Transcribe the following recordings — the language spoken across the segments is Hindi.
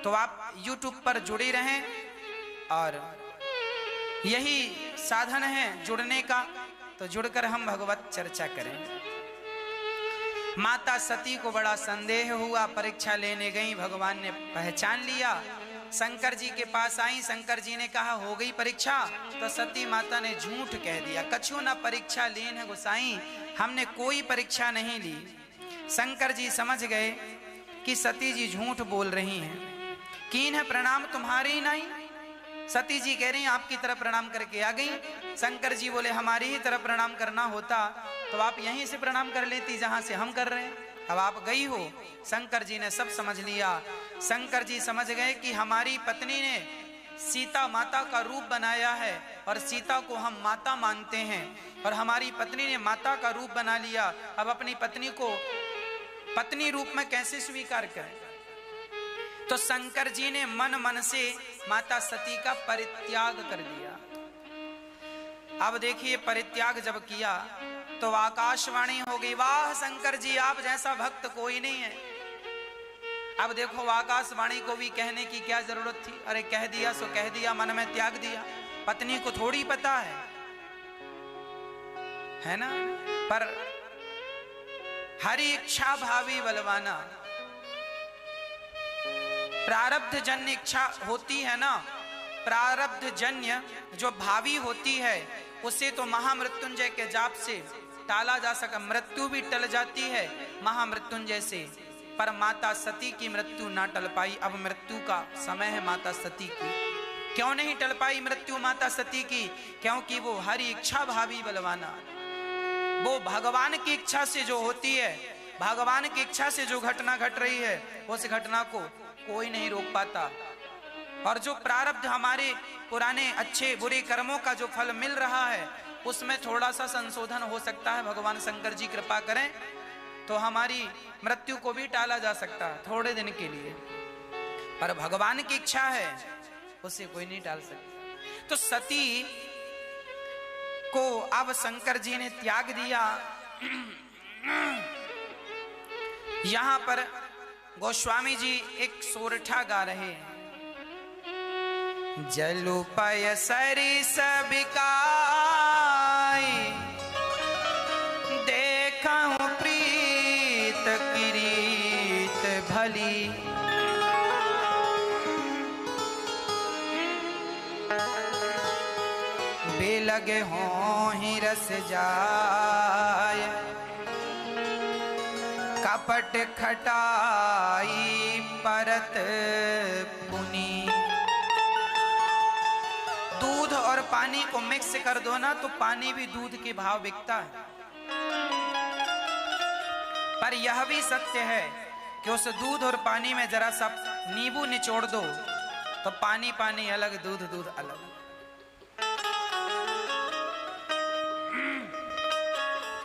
तो आप YouTube पर जुड़े रहें और यही साधन है जुड़ने का, तो जुड़कर हम भगवत चर्चा करें। माता सती को बड़ा संदेह हुआ, परीक्षा लेने गई, भगवान ने पहचान लिया, शंकर जी के पास आई, शंकर जी ने कहा हो गई परीक्षा, तो सती माता ने झूठ कह दिया, कछु न परीक्षा लीन है गोसाई, हमने कोई परीक्षा नहीं ली। शंकर जी समझ गए कि सती जी झूठ बोल रही हैं। कीन है प्रणाम तुम्हारी नहीं, सती जी कह रही हैं आपकी तरफ प्रणाम करके आ गई। शंकर जी बोले हमारी ही तरफ प्रणाम करना होता तो आप यहीं से प्रणाम कर लेती जहां से हम कर रहे हैं, अब आप गई हो। शंकर जी ने सब समझ लिया। शंकर जी समझ गए कि हमारी पत्नी ने सीता माता का रूप बनाया है और सीता को हम माता मानते हैं, और हमारी पत्नी ने माता का रूप बना लिया, अब अपनी पत्नी को पत्नी रूप में कैसे स्वीकार करें। तो शंकर जी ने मन मन से माता सती का परित्याग कर दिया। अब देखिए परित्याग जब किया तो आकाशवाणी हो गई, वाह शंकर जी आप जैसा भक्त कोई नहीं है। अब देखो आकाशवाणी को भी कहने की क्या जरूरत थी, अरे कह दिया सो कह दिया, मन में त्याग दिया, पत्नी को थोड़ी पता है ना। पर हरि इच्छा भावी बलवाना, प्रारब्ध जन्य इच्छा होती है ना, प्रारब्ध जन्य जो भावी होती है उसे तो महामृत्युंजय के जाप से टाला जा सका, मृत्यु भी टल जाती है महामृत्युंजय से, पर माता सती की मृत्यु ना टल पाई। अब मृत्यु का समय है माता सती की। क्यों नहीं टल पाई मृत्यु माता सती की? क्योंकि वो हरि इच्छा भावी बलवाना, वो भगवान की इच्छा से जो होती है, भगवान की इच्छा से जो घटना घट रही है उस घटना को कोई नहीं रोक पाता। और जो प्रारब्ध हमारे पुराने अच्छे बुरे कर्मों का जो फल मिल रहा है उसमें थोड़ा सा संशोधन हो सकता है, भगवान शंकर जी कृपा करें तो हमारी मृत्यु को भी टाला जा सकता है थोड़े दिन के लिए, पर भगवान की इच्छा है उसे कोई नहीं टाल सकता। तो सती को अब शंकर जी ने त्याग दिया। यहां पर गोस्वामी जी एक सोरठा गा रहे हैं, जलुपय सरिस बिकाई, देखूं प्रीत किरीत भली, बेलगे हों ही रस जाय, कपट खटाई परत पुनी। दूध और पानी को मिक्स कर दो ना तो पानी भी दूध के भाव बिकता है, पर यह भी सत्य है कि उस दूध और पानी में जरा सा नींबू निचोड़ दो तो पानी पानी अलग, दूध दूध अलग।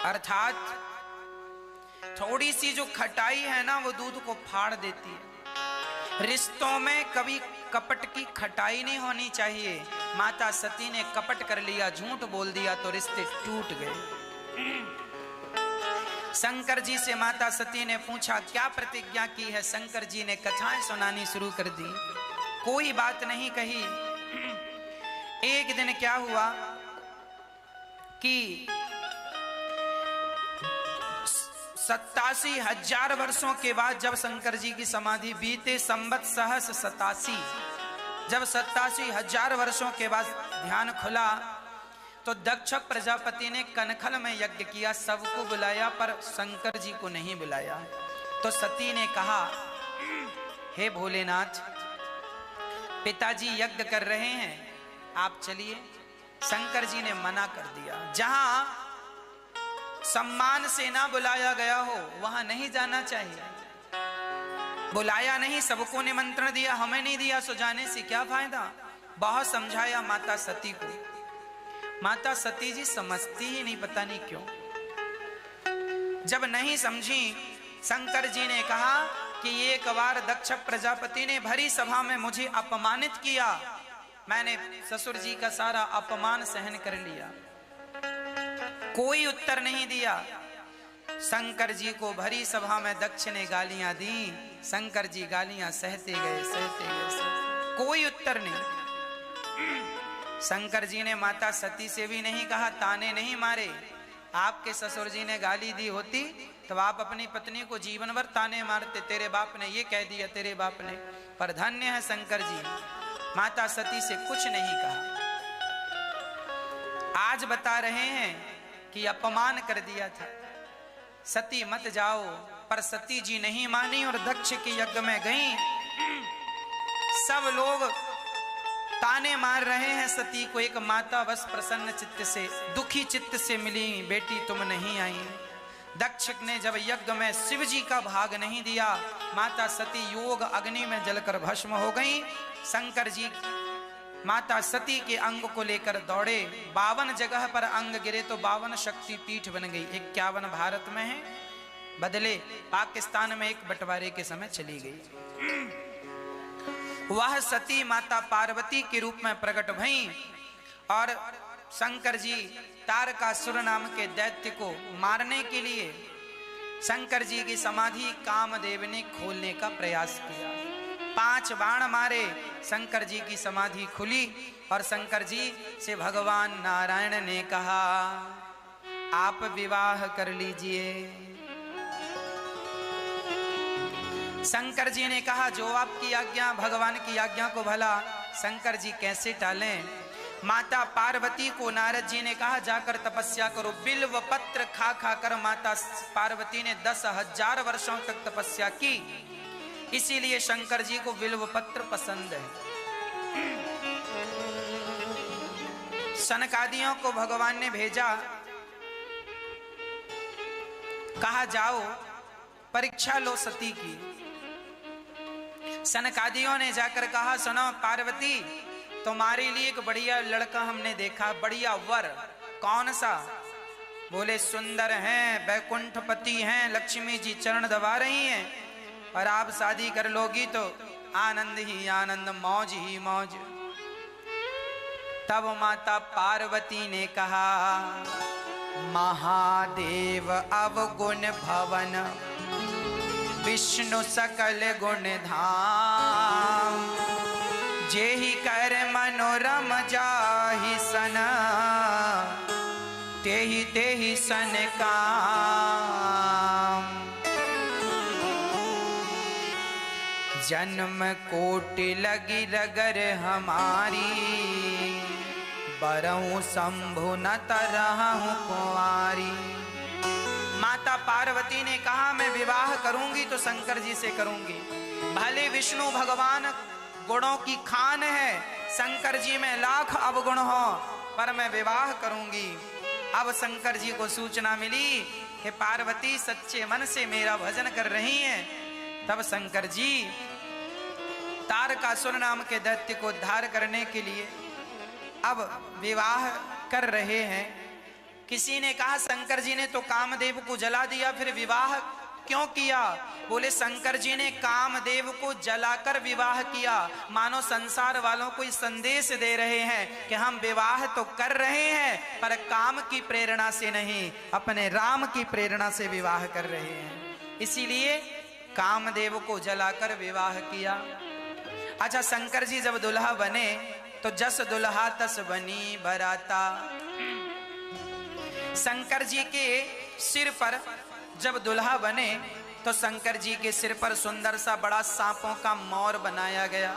अर्थात थोड़ी सी जो खटाई है ना वो दूध को फाड़ देती है। रिश्तों में कभी कपट की खटाई नहीं होनी चाहिए। माता सती ने कपट कर लिया, झूठ बोल दिया तो रिश्ते टूट गए। शंकर जी से माता सती ने पूछा क्या प्रतिज्ञा की है, शंकर जी ने कथाएं सुनानी शुरू कर दी, कोई बात नहीं कही। एक दिन क्या हुआ कि 87,000 वर्षों के बाद जब शंकर जी की समाधि बीते संवत सहस 87, जब 87,000 वर्षों के बाद ध्यान खुला तो दक्ष प्रजापति ने कनखल में यज्ञ किया, सबको बुलाया पर शंकर जी को नहीं बुलाया। तो सती ने कहा हे भोलेनाथ, पिताजी यज्ञ कर रहे हैं, आप चलिए। शंकर जी ने मना कर दिया। जहां सम्मान से ना बुलाया गया हो वहां नहीं जाना चाहिए। बुलाया नहीं, सबको निमंत्रण दिया, हमें नहीं दिया, सो जाने से क्या फायदा। बहुत समझाया माता सती को, माता सती जी समझती ही नहीं, पता नहीं क्यों। जब नहीं समझी, शंकर जी ने कहा कि एक बार दक्ष प्रजापति ने भरी सभा में मुझे अपमानित किया, मैंने ससुर जी का सारा अपमान सहन कर लिया, कोई उत्तर नहीं दिया। शंकर जी को भरी सभा में दक्ष ने गालियां दी। शंकर जी गालियां सहते गए, सहते गए, कोई उत्तर नहीं। शंकर जी ने माता सती से भी नहीं कहा, ताने नहीं मारे। आपके ससुर जी ने गाली दी होती तो आप अपनी पत्नी को जीवन भर ताने मारते, तेरे बाप ने ये कह दिया, तेरे बाप ने। पर धन्य है शंकर जी, माता सती से कुछ नहीं कहा। आज बता रहे हैं कि अपमान कर दिया था, सती मत जाओ, पर सती जी नहीं मानी और दक्ष के यज्ञ में गई। सब लोग ताने मार रहे हैं सती को। एक माता बस प्रसन्न चित्त से, दुखी चित्त से मिली, बेटी तुम नहीं आई। दक्ष ने जब यज्ञ में शिव जी का भाग नहीं दिया, माता सती योग अग्नि में जलकर भस्म हो गई। शंकर जी माता सती के अंग को लेकर दौड़े। 52 जगह पर अंग गिरे तो 52 शक्ति पीठ बन गई। 51 भारत में है, बदले पाकिस्तान में एक बंटवारे के समय चली गई। वह सती माता पार्वती के रूप में प्रकट भई और शंकर जी तारकासुर नाम के दैत्य को मारने के लिए शंकर जी की समाधि कामदेव ने खोलने का प्रयास किया। 5 बाण मारे, शंकर जी की समाधि खुली और शंकर जी से भगवान नारायण ने कहा, आप विवाह कर लीजिए। शंकर जी ने कहा, जो आपकी आज्ञा, भगवान की आज्ञा को भला शंकर जी कैसे टालें। माता पार्वती को नारद जी ने कहा, जाकर तपस्या करो। बिल्व पत्र खा खा कर माता पार्वती ने 10,000 वर्षों तक तपस्या की। इसीलिए शंकर जी को बिल्व पत्र पसंद है। सनकादियों को भगवान ने भेजा, कहा जाओ परीक्षा लो सती की। सनकादियों ने जाकर कहा, सुनो पार्वती, तुम्हारे लिए एक बढ़िया लड़का हमने देखा, बढ़िया वर। कौन सा? बोले सुंदर हैं, बैकुंठपति हैं, लक्ष्मी जी चरण दबा रही हैं, और आप शादी कर लोगी तो आनंद ही आनंद, मौज ही मौज। तब माता पार्वती ने कहा, महादेव अवगुण भवन, विष्णु सकल गुण धाम, जेहि कर मनोरम जाहि सन, तेहि तेहि सन काम। जन्म कोटि लगी रगर हमारी, बरहु शंभु न तरहु कुंवारी। माता पार्वती ने कहा, मैं विवाह करूंगी तो शंकर जी से करूंगी। भले विष्णु भगवान गुणों की खान है, शंकर जी में लाख अवगुण हो, पर मैं विवाह करूंगी। अब शंकर जी को सूचना मिली कि पार्वती सच्चे मन से मेरा भजन कर रही हैं। तब शंकर जी तारकासुर नाम के दैत्य को उद्धार करने के लिए अब विवाह कर रहे हैं। किसी ने कहा, शंकर जी ने तो कामदेव को जला दिया, फिर विवाह क्यों किया? बोले शंकर जी ने कामदेव को जलाकर विवाह किया, मानो संसार वालों को संदेश दे रहे हैं कि हम विवाह तो कर रहे हैं, पर काम की प्रेरणा से नहीं, अपने राम की प्रेरणा से विवाह कर रहे हैं। इसीलिए कामदेव को जलाकर विवाह किया। अच्छा, शंकर जी जब दुल्हा बने तो जस दुल्हा तस बनी बराता। शंकर जी के सिर पर जब दुल्हा बने तो शंकर जी के सिर पर सुंदर सा बड़ा सांपों का मोर बनाया गया।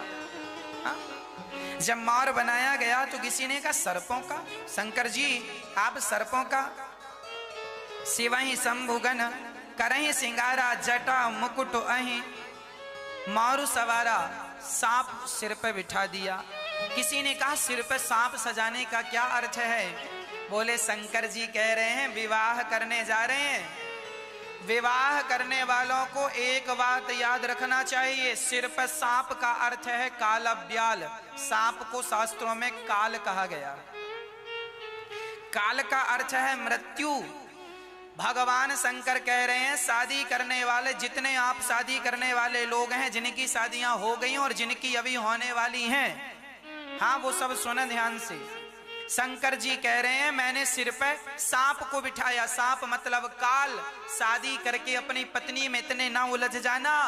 जब मोर बनाया गया तो किसी ने कहा, सर्पों का? शंकर जी आप सर्पों का? शिवहि शंभुगन करहि सिंगारा, जटा मुकुट अहि मोरु सवारा। सांप सिर पे बिठा दिया। किसी ने कहा, सिर पे सांप सजाने का क्या अर्थ है? बोले शंकर जी कह रहे हैं, विवाह करने जा रहे हैं। विवाह करने वालों को एक बात याद रखना चाहिए, सिर पर सांप का अर्थ है कालब्याल। सांप को शास्त्रों में काल कहा गया। काल का अर्थ है मृत्यु। भगवान शंकर कह रहे हैं, शादी करने वाले जितने आप शादी करने वाले लोग हैं, जिनकी शादियां हो गई और जिनकी अभी होने वाली हैं, हाँ वो सब सुने ध्यान से। शंकर जी कह रहे हैं मैंने सिर पे सांप को बिठाया। सांप मतलब काल। शादी करके अपनी पत्नी में इतने ना उलझ जाना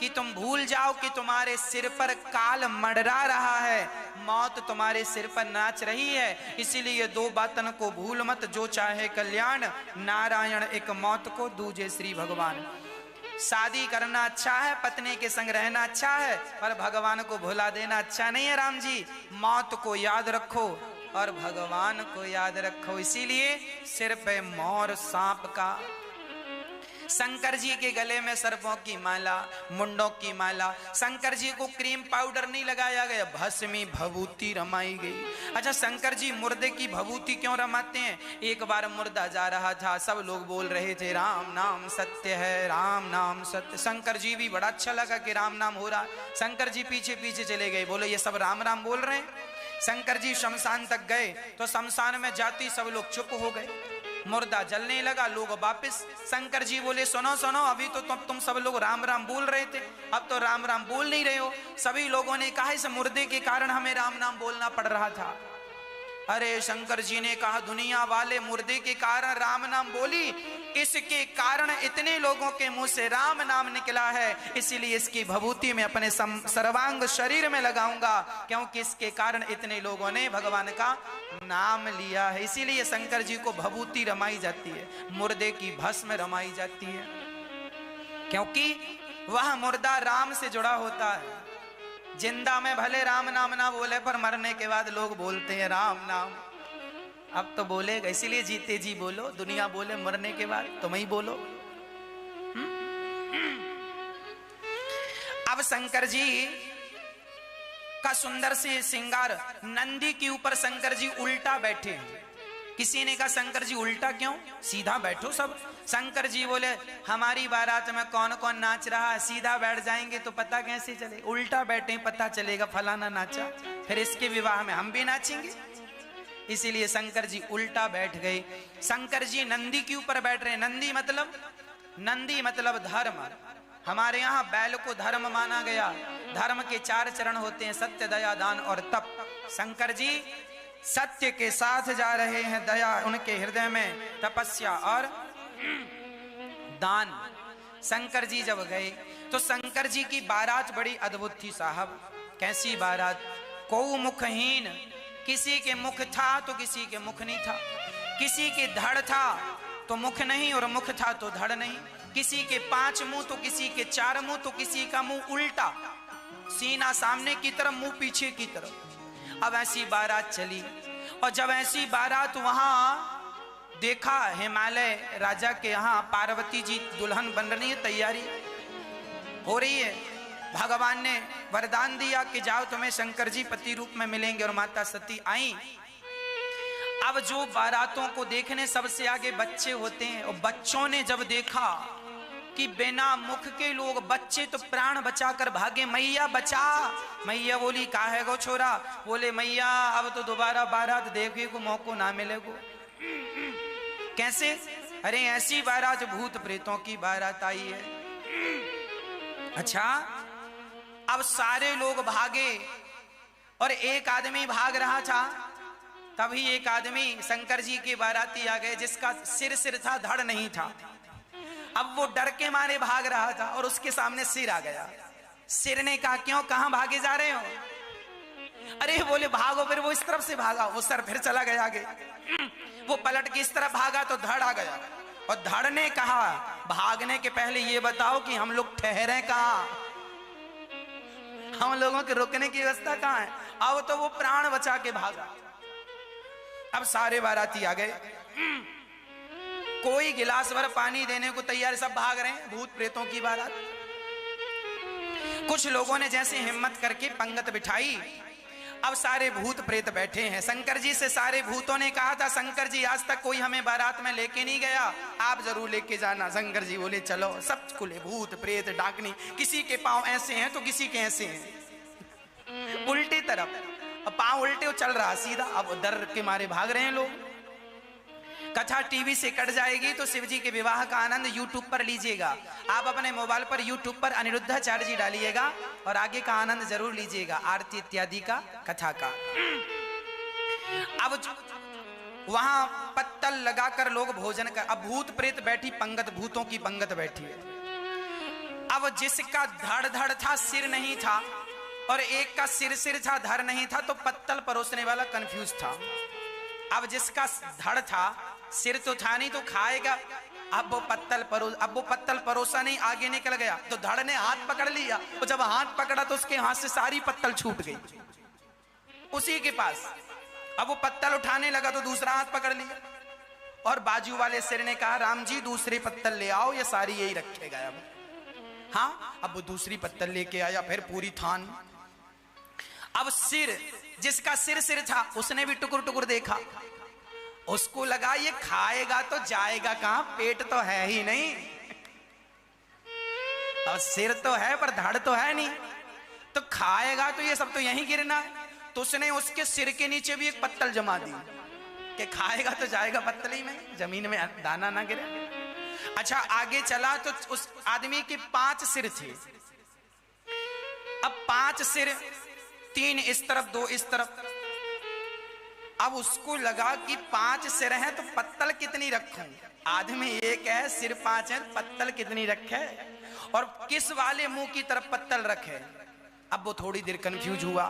कि तुम भूल जाओ कि तुम्हारे सिर पर काल मंडरा रहा है, मौत तुम्हारे सिर पर नाच रही है। इसीलिए दो बातन को भूल मत, जो चाहे कल्याण, नारायण एक मौत को दूजे श्री भगवान। शादी करना अच्छा है, पत्नी के संग रहना अच्छा है, पर भगवान को भुला देना अच्छा नहीं है। राम जी, मौत को याद रखो और भगवान को याद रखो। इसीलिए सिर पे मोर सांप का। शंकर जी के गले में सर्पों की माला, मुंडों की माला। शंकर जी को क्रीम पाउडर नहीं लगाया गया, भस्मी भभूति रमाई गई। अच्छा, शंकर जी मुर्दे की भभूति क्यों रमाते हैं? एक बार मुर्दा जा रहा था, सब लोग बोल रहे थे राम नाम सत्य है, राम नाम सत्य। शंकर जी भी बड़ा अच्छा लगा कि राम नाम हो रहा। शंकर जी पीछे पीछे चले गए, बोले ये सब राम राम बोल रहे हैं। शंकर जी शमशान तक गए तो शमशान में जाती सब लोग चुप हो गए। मुर्दा जलने लगा, लोग वापस। शंकर जी बोले सुनो सुनो, अभी तो तुम सब लोग राम राम बोल रहे थे, अब तो राम राम बोल नहीं रहे हो। सभी लोगों ने कहा इस मुर्दे के कारण हमें राम नाम बोलना पड़ रहा था। अरे शंकर जी ने कहा दुनिया वाले मुर्दे के कारण राम नाम बोली, इसके कारण इतने लोगों के मुंह से राम नाम निकला है, इसीलिए इसकी भभूति में अपने सर्वांग शरीर में लगाऊंगा, क्योंकि इसके कारण इतने लोगों ने भगवान का नाम लिया है। इसीलिए शंकर जी को भभूति रमाई जाती है, मुर्दे की भस्म रमाई जाती है, क्योंकि वह मुर्दा राम से जुड़ा होता है। जिंदा में भले राम नाम ना बोले, पर मरने के बाद लोग बोलते हैं राम नाम। अब तो बोलेगा, इसीलिए जीते जी बोलो, दुनिया बोले मरने के बाद तुम ही बोलो। अब शंकर जी का सुंदर से श्रृंगार, नंदी के ऊपर शंकर जी उल्टा बैठे हैं। किसी ने कहा शंकर जी उल्टा क्यों, सीधा बैठो सब। शंकर जी बोले हमारी बारात में कौन कौन नाच रहा है, सीधा बैठ जाएंगे तो पता कैसे चले, उल्टा बैठे पता चलेगा फलाना नाचा, फिर इसके विवाह में हम भी नाचेंगे। इसीलिए शंकर जी उल्टा बैठ गए। शंकर जी नंदी के ऊपर बैठ रहे। नंदी मतलब धर्म। हमारे यहाँ बैल को धर्म माना गया। धर्म के 4 चरण होते हैं, सत्य, दया, दान और तप। शंकर जी सत्य के साथ जा रहे हैं, दया उनके हृदय में, तपस्या और दान। शंकर जी जब गए तो शंकर जी की बारात बड़ी अद्भुत थी साहब। कैसी बारात, को मुखहीन, किसी के मुख था तो किसी के मुख नहीं था, किसी के धड़ था तो मुख नहीं और मुख था तो धड़ नहीं, किसी के 5 मुंह तो किसी के 4 मुंह, तो किसी का मुंह उल्टा, सीना सामने की तरफ मुंह पीछे की तरफ। अब ऐसी बारात चली, और जब ऐसी बारात वहां देखा, हिमालय राजा के यहाँ पार्वती जी दुल्हन बन रही है, तैयारी हो रही है। भगवान ने वरदान दिया कि जाओ तुम्हें शंकर जी पति रूप में मिलेंगे, और माता सती आई। अब जो बारातों को देखने सबसे आगे बच्चे होते हैं, और बच्चों ने जब देखा कि बिना मुख के लोग, बच्चे तो प्राण बचाकर भागे, मैया बचा। मैया बोली काहे गो छोरा, बोले मैया अब तो दोबारा बारात देखने को मौका ना मिलेगो। कैसे? अरे ऐसी बारात भूत प्रेतों की बारात आई है। अच्छा, अब सारे लोग भागे और एक आदमी भाग रहा था। तभी एक आदमी शंकर जी के बाराती आ गए, जिसका सिर था, धड़ नहीं था। अब वो डर के मारे भाग रहा था और उसके सामने सिर आ गया। सिर ने कहा क्यों, कहां भागे जा रहे हो? अरे बोले भागो, फिर वो इस तरफ से भागा, वो सर फिर चला गया आगे। वो पलट के इस तरफ भागा तो धड़ आ गया, और धड़ ने कहा भागने के पहले ये बताओ कि हम लोग ठहरे कहां, हम लोगों के रुकने की व्यवस्था कहां है? अब तो वो प्राण बचा के भागा। अब सारे बाराती आ गए, कोई गिलास भर पानी देने को तैयार, सब भाग रहे हैं, भूत प्रेतों की बारात। कुछ लोगों ने जैसे हिम्मत करके पंगत बिठाई। अब सारे भूत प्रेत बैठे हैं। शंकर जी से सारे भूतों ने कहा था शंकर जी आज तक कोई हमें बारात में लेके नहीं गया, आप जरूर लेके जाना। शंकर जी बोले चलो। सब खुले, भूत प्रेत डाकनी, किसी के पांव ऐसे हैं तो किसी के ऐसे हैं, उल्टी तरफ, अब पांव उल्टे चल रहा सीधा। अब डर के मारे भाग रहे हैं लोग। कथा टीवी से कट जाएगी तो शिव जी के विवाह का आनंद यूट्यूब पर लीजिएगा। आप अपने मोबाइल पर यूट्यूब पर अनिरुद्धाचार्य जी डालिएगा और आगे का आनंद जरूर लीजिएगा, आरती इत्यादि का, कथा का। अब वहां पत्तल लगाकर लोग भोजन कर, अब भूत प्रेत बैठी पंगत, भूतों की पंगत बैठी है। अब जिसका धड़ धड़ था सिर नहीं था और एक का सिर था धड़ नहीं था, तो पत्तल परोसने वाला कंफ्यूज था। अब जिसका धड़ था सिर तो था नहीं तो खाएगा, अब वो पत्तल परोसा नहीं, आगे निकल गया तो धड़ ने हाथ पकड़ लिया, और जब हाथ पकड़ा तो उसके हाथ से सारी पत्तल छूट गई उसी के पास। अब वो पत्तल उठाने लगा तो दूसरा हाथ पकड़ लिया, और बाजू वाले सिर ने कहा राम जी दूसरे पत्तल ले आओ, ये सारी यही रखेगा। अब हाँ, अब वो दूसरी पत्तल लेके आया, फिर पूरी थान। अब सिर, जिसका सिर था उसने भी टुकुर टुकुर देखा, उसको लगा ये खाएगा तो जाएगा कहां, पेट तो है ही नहीं, और सिर तो है पर धड़ तो है नहीं, तो खाएगा तो ये सब तो यहीं गिरना है। तो उसने उसके सिर के नीचे भी एक पत्तल जमा दी कि खाएगा तो जाएगा पत्तली में, जमीन में दाना ना गिरे। अच्छा, आगे चला तो उस आदमी के 5 सिर थे। अब 5 सिर, 3 इस तरफ 2 इस तरफ। अब उसको लगा कि 5 सिर हैं तो पत्तल कितनी रखूं, आदमी एक है, सिर 5 है, पत्तल कितनी रखे और किस वाले मुंह की तरफ पत्तल रखे। अब वो थोड़ी देर कंफ्यूज हुआ,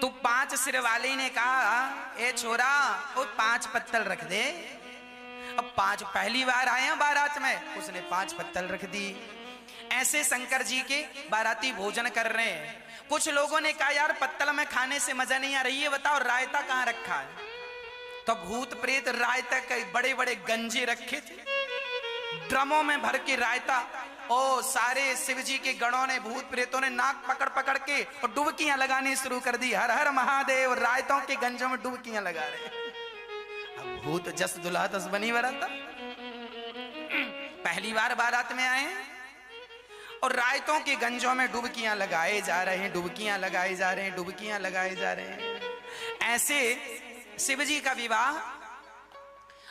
तो 5 सिर वाले ने कहा ए छोरा वो 5 पत्तल रख दे। अब 5 पहली बार आए हैं बारात में, उसने 5 पत्तल रख दी। ऐसे शंकर जी के बाराती भोजन कर रहे हैं। कुछ लोगों ने कहा यार पत्तल में खाने से मजा नहीं आ रही है, बताओ रायता कहाँ रखा है। तो भूत प्रेत रायता के बड़े बड़े गंजे रखे थे, ड्रमों में भर के रायता। ओ सारे शिव जी के गणों ने, भूत प्रेतों ने नाक पकड़ पकड़ के और डुबकियां लगानी शुरू कर दी। हर हर महादेव, रायतों के गंजों में डुबकियां लगा रहे। अब भूत जस दुल्हा तस बनी बारात, पहली बार बारात में आए हैं और रायतों के गंजों में डुबकियां लगाए जा रहे हैं, डुबकियां लगाए जा रहे हैं, डुबकियां लगाए जा रहे हैं। ऐसे शिव जी का विवाह।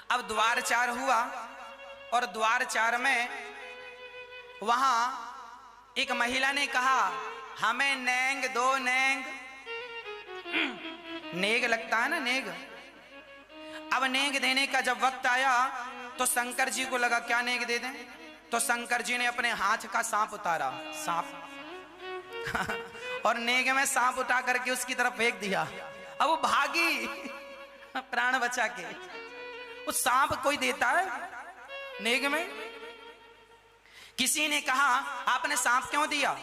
अब द्वार 4 हुआ और द्वार 4 में वहां एक महिला ने कहा हमें नेंग दो, नेंग। नेग लगता है ना, नेग। अब नेग देने का जब वक्त आया तो शंकर जी को लगा क्या नेग दे दें, तो शंकर जी ने अपने हाथ का सांप उतारा, सांप और नेग में सांप उठा करके उसकी तरफ फेंक दिया। अब वो भागी प्राण बचा के। वो सांप कोई देता है नेग में? किसी ने कहा आपने सांप क्यों दिया?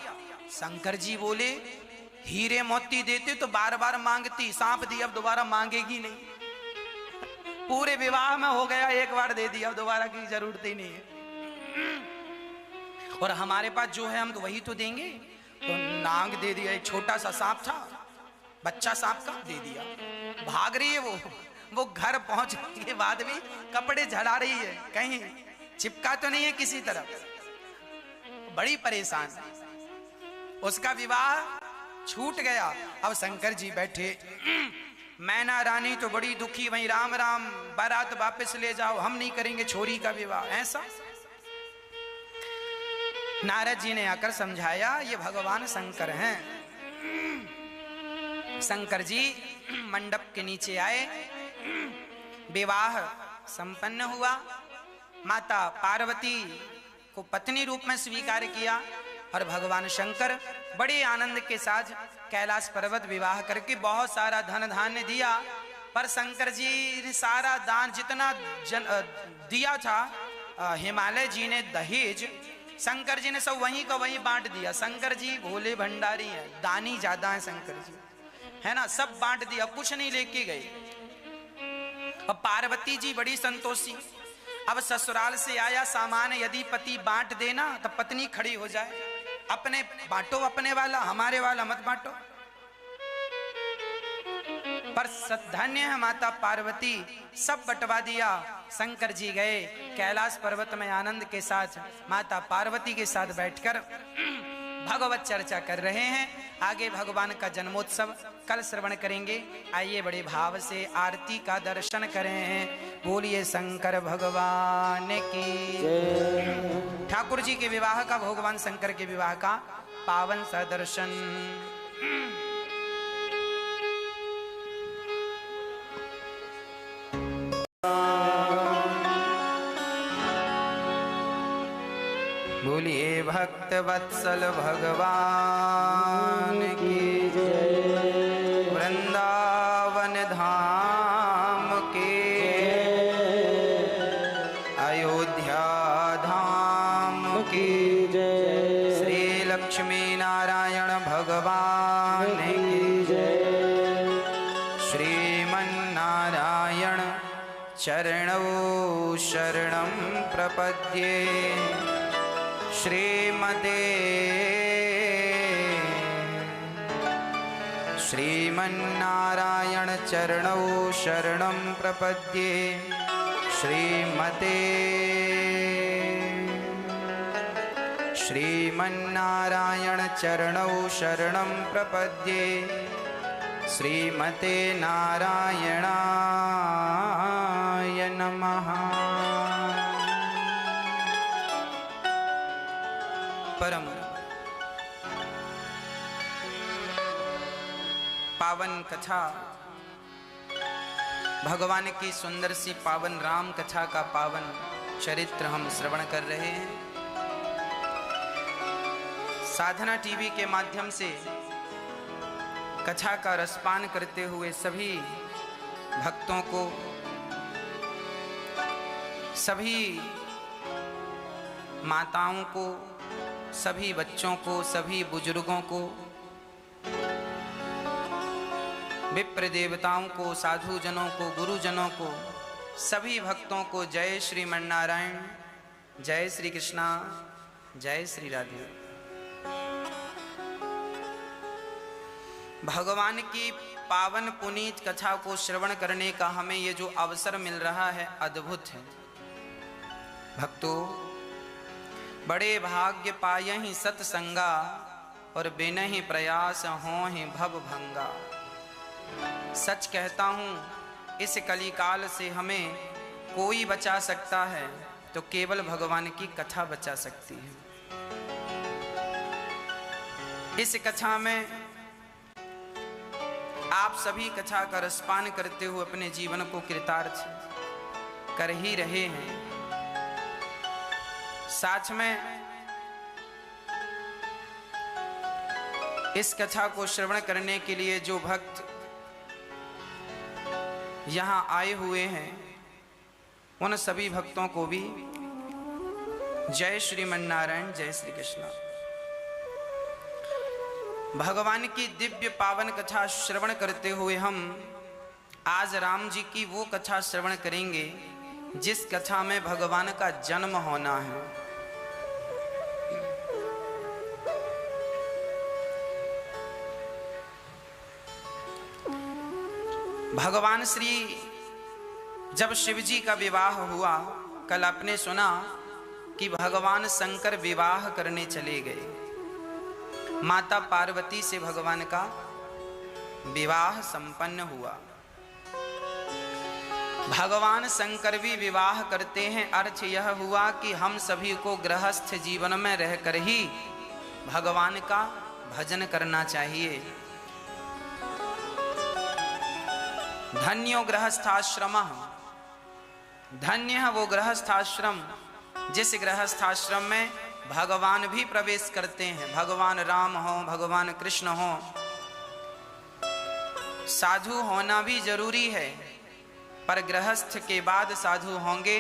शंकर जी बोले हीरे मोती देते तो बार बार मांगती, सांप दी अब दोबारा मांगेगी नहीं। पूरे विवाह में हो गया, एक बार दे दिया, अब दोबारा की जरूरत ही नहीं है। और हमारे पास जो है हम तो वही तो देंगे। तो नांग दे दिया, एक छोटा सा सांप था, बच्चा सांप का दे दिया। भाग रही है वो घर पहुंचने के बाद भी कपड़े झड़ा रही है, कहीं चिपका तो नहीं है किसी तरफ, बड़ी परेशान। उसका विवाह छूट गया। अब शंकर जी बैठे, मैना रानी तो बड़ी दुखी, वहीं राम राम बारात वापस ले जाओ, हम नहीं करेंगे छोरी का विवाह। ऐसा नारद जी ने आकर समझाया ये भगवान शंकर हैं। शंकर जी मंडप के नीचे आए, विवाह संपन्न हुआ। माता पार्वती को पत्नी रूप में स्वीकार किया और भगवान शंकर बड़े आनंद के साथ कैलाश पर्वत विवाह करके बहुत सारा धन धान्य दिया। पर शंकर जी ने सारा दान जितना दिया था, हिमालय जी ने दहेज, शंकर जी ने सब वहीं का वहीं बांट दिया। शंकर जी भोले भंडारी हैं, दानी ज्यादा है शंकर जी, है ना, सब बांट दिया, कुछ नहीं लेके गए। और पार्वती जी बड़ी संतोषी। अब ससुराल से आया सामान यदि पति बांट देना तो पत्नी खड़ी हो जाए, अपने बांटो अपने वाला, हमारे वाला मत बांटो। पर धन्य है माता पार्वती, सब बंटवा दिया। शंकर जी गए कैलाश पर्वत में आनंद के साथ माता पार्वती के साथ बैठकर भगवत चर्चा कर रहे हैं। आगे भगवान का जन्मोत्सव कल श्रवण करेंगे। आइए बड़े भाव से आरती का दर्शन करें हैं। बोलिए शंकर भगवान की। ठाकुर जी के विवाह का, भगवान शंकर के विवाह का पावन सा दर्शन। बोलिए भक्त वत्सल भगवान की जय। वृंदावन धाम के अयोध्या धाम की जय। श्री लक्ष्मी नारायण भगवान की जय। श्रीमन्नारायण चरणौ शरणं प्रपद्ये। श्रीमन्नारायण चरणौ शरणं प्रपद्ये। श्रीमन्नारायण चरणौ शरणं प्रपद्ये। श्रीमते नारायणाय नमः। परम पावन कथा, भगवान की सुंदर सी पावन राम कथा का पावन चरित्र हम श्रवण कर रहे हैं। साधना टीवी के माध्यम से कथा का रसपान करते हुए सभी भक्तों को, सभी माताओं को, सभी बच्चों को, सभी बुजुर्गों को, विप्र देवताओं को, साधुजनों को, गुरुजनों को, सभी भक्तों को जय श्रीमन्नारायण, जय श्री कृष्णा, जय श्री राधे। भगवान की पावन पुनीत कथा को श्रवण करने का हमें ये जो अवसर मिल रहा है अद्भुत है। भक्तों, बड़े भाग्य पायहि सत्संगा, और बिनहि प्रयास होहि भव भंगा। सच कहता हूँ, इस कलिकाल से हमें कोई बचा सकता है तो केवल भगवान की कथा बचा सकती है। इस कथा में आप सभी कथा का रसपान करते हुए अपने जीवन को कृतार्थ कर ही रहे हैं। साथ में इस कथा को श्रवण करने के लिए जो भक्त यहाँ आए हुए हैं, उन सभी भक्तों को भी जय श्रीमन्नारायण, जय श्री कृष्ण। भगवान की दिव्य पावन कथा श्रवण करते हुए हम आज राम जी की वो कथा श्रवण करेंगे जिस कथा में भगवान का जन्म होना है। भगवान श्री जब शिव जी का विवाह हुआ, कल आपने सुना कि भगवान शंकर विवाह करने चले गए। माता पार्वती से भगवान का विवाह संपन्न हुआ। भगवान शंकर भी विवाह करते हैं। अर्थ यह हुआ कि हम सभी को गृहस्थ जीवन में रहकर ही भगवान का भजन करना चाहिए। धन्यो गृहस्थाश्रमः, धन्य है वो गृहस्थाश्रम जिस गृहस्थाश्रम में भगवान भी प्रवेश करते हैं। भगवान राम हो, भगवान कृष्ण हो। साधु होना भी जरूरी है, पर गृहस्थ के बाद साधु होंगे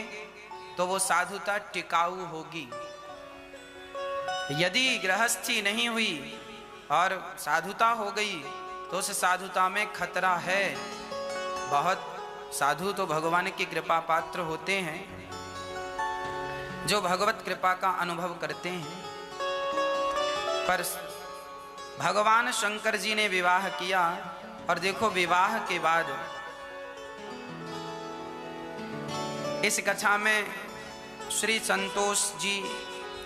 तो वो साधुता टिकाऊ होगी। यदि गृहस्थी नहीं हुई और साधुता हो गई तो उस साधुता में खतरा है। बहुत साधु तो भगवान की कृपा पात्र होते हैं, जो भगवत कृपा का अनुभव करते हैं। पर भगवान शंकर जी ने विवाह किया और देखो विवाह के बाद इस कथा में श्री संतोष जी,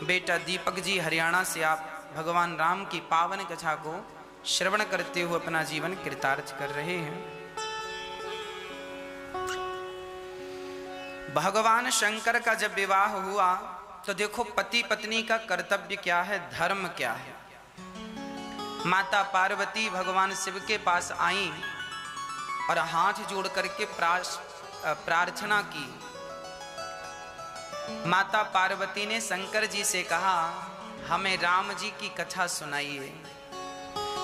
बेटा दीपक जी हरियाणा से आप भगवान राम की पावन कथा को श्रवण करते हुए अपना जीवन कृतार्थ कर रहे हैं। भगवान शंकर का जब विवाह हुआ तो देखो पति पत्नी का कर्तव्य क्या है, धर्म क्या है। माता पार्वती भगवान शिव के पास आई और हाथ जोड़ करके प्रार्थना की। माता पार्वती ने शंकर जी से कहा, हमें राम जी की कथा सुनाइए।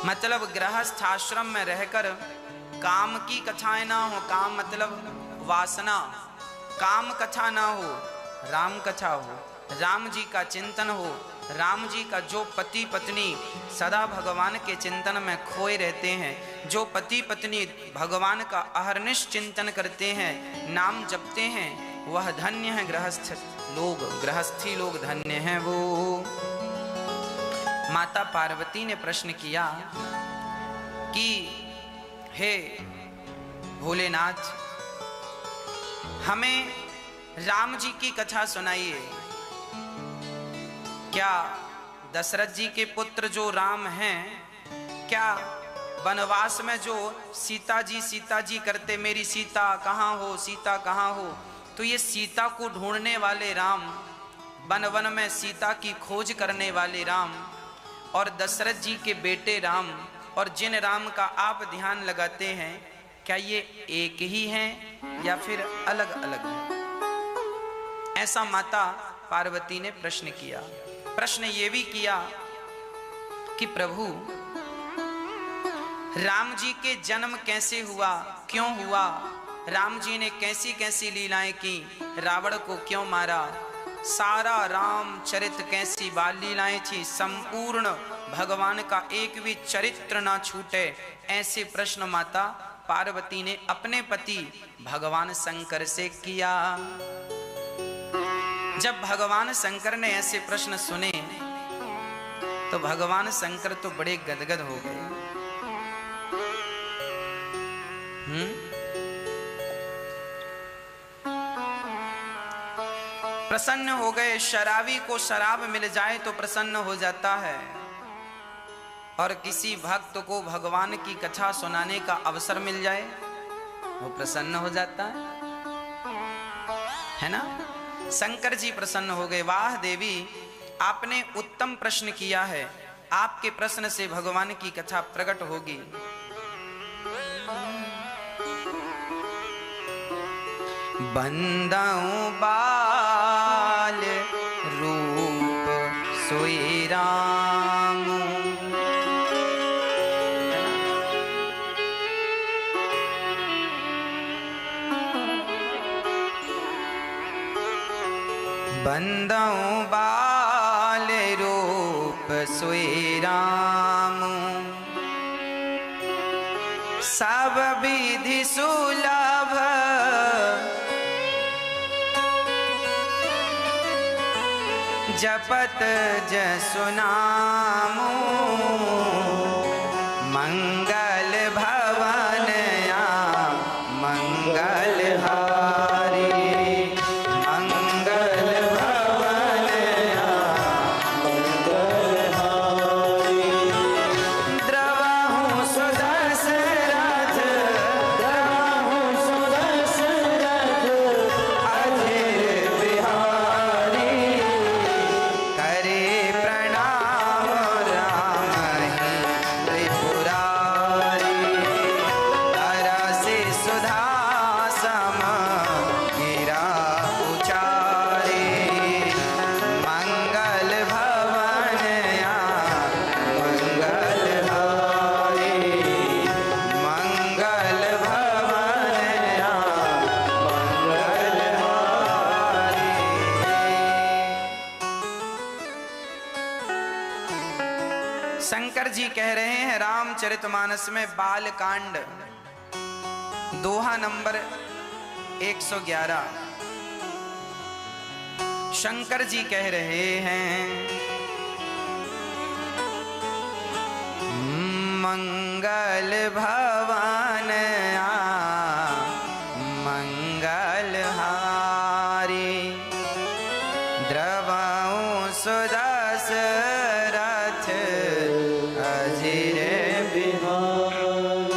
मतलब गृहस्थ आश्रम में रहकर काम की कथाएं ना हो, काम मतलब वासना, काम कथा ना हो, राम कथा हो, राम जी का चिंतन हो। राम जी का जो पति पत्नी सदा भगवान के चिंतन में खोए रहते हैं, जो पति पत्नी भगवान का अहर्निश चिंतन करते हैं, नाम जपते हैं, वह धन्य है गृहस्थ लोग, गृहस्थी लोग धन्य हैं वो। माता पार्वती ने प्रश्न किया कि हे भोलेनाथ, हमें राम जी की कथा सुनाइए। क्या दशरथ जी के पुत्र जो राम हैं, क्या वनवास में जो सीता जी करते, मेरी सीता कहाँ हो, सीता कहाँ हो, तो ये सीता को ढूंढने वाले राम, वन वन में सीता की खोज करने वाले राम, और दशरथ जी के बेटे राम, और जिन राम का आप ध्यान लगाते हैं, क्या ये एक ही हैं या फिर अलग अलग हैं? ऐसा माता पार्वती ने प्रश्न किया। प्रश्न ये भी किया कि प्रभु, राम जी के जन्म कैसे हुआ, क्यों हुआ, राम जी ने कैसी कैसी लीलाएं की, रावण को क्यों मारा, सारा रामचरित कैसी बाल लीलाएं थी, संपूर्ण भगवान का एक भी चरित्र ना छूटे। ऐसे प्रश्न माता पार्वती ने अपने पति भगवान शंकर से किया। जब भगवान शंकर ने ऐसे प्रश्न सुने तो भगवान शंकर तो बड़े गदगद हो गए। प्रसन्न हो गए। शराबी को शराब मिल जाए तो प्रसन्न हो जाता है, और किसी भक्त को भगवान की कथा सुनाने का अवसर मिल जाए वो प्रसन्न हो जाता है ना। शंकर जी प्रसन्न हो गए। वाह देवी, आपने उत्तम प्रश्न किया है, आपके प्रश्न से भगवान की कथा प्रकट होगी। बंदाऊं बाल रूप सोई राम, बंदाऊं बाल रूप सोई राम, सब विधि सुलभ जपत जसु नामु, मंगल भवन या मंगल हारी, मंगल भवन या मंगल हारी। द्रवहु सुदशरथ, द्रवहु सुदशरथ अधीर बिहारी, करे प्रणाम राम ही त्रिपुरारी, तरसि सुधा सम गिरा उचारी, मंगल भवन या मंगल हारी, मंगल भवन या मंगल हारी। शंकर जी कह रहे हैं रामचरितमानस में बालकांड दोहा नंबर 111। शंकर जी कह रहे हैं, मंगल भवन आ मंगल हारी, द्रवहु सुदशरथ अधीर बिहारी,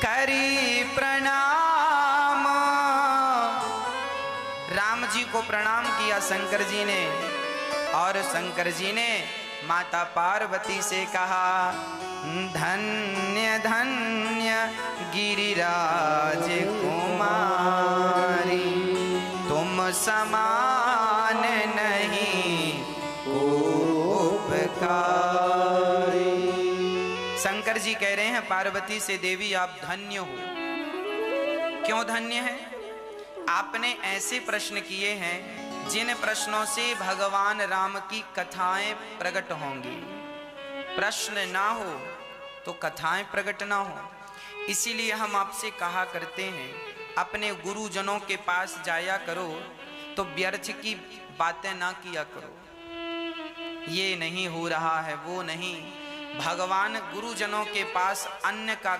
करी प्रणाम। राम जी को प्रणाम किया शंकर जी ने, और शंकर जी ने माता पार्वती से कहा, धन्य धन्य गिरिराज कुमारी, तुम समान नहीं उपकारी। शंकर जी कह रहे हैं पार्वती से, देवी आप धन्य हो। क्यों धन्य है? आपने ऐसे प्रश्न किए हैं जिन प्रश्नों से भगवान राम की कथाएं प्रकट होंगी। प्रश्न ना हो तो कथाएं प्रकट ना हो। इसीलिए हम आपसे कहा करते हैं, अपने गुरुजनों के पास जाया करो तो व्यर्थ की बातें ना किया करो। ये नहीं हो रहा है, वो नहीं। भगवान गुरुजनों के पास अन्न का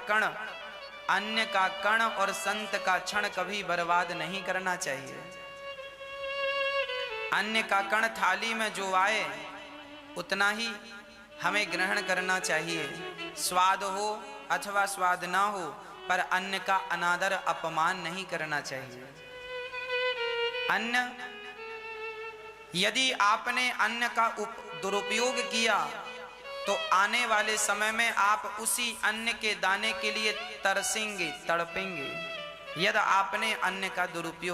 कण और संत का क्षण कभी बर्बाद नहीं करना चाहिए। अन्न का कण थाली में जो आए उतना ही हमें ग्रहण करना चाहिए। स्वाद हो अथवा स्वाद ना हो, पर अन्न का अनादर अपमान नहीं करना चाहिए। अन्न, यदि आपने अन्न का दुरुपयोग किया तो आने वाले समय में आप उसी अन्न के दाने के लिए तरसेंगे, तड़पेंगे। यदि आपने अन्न का दुरुपयोग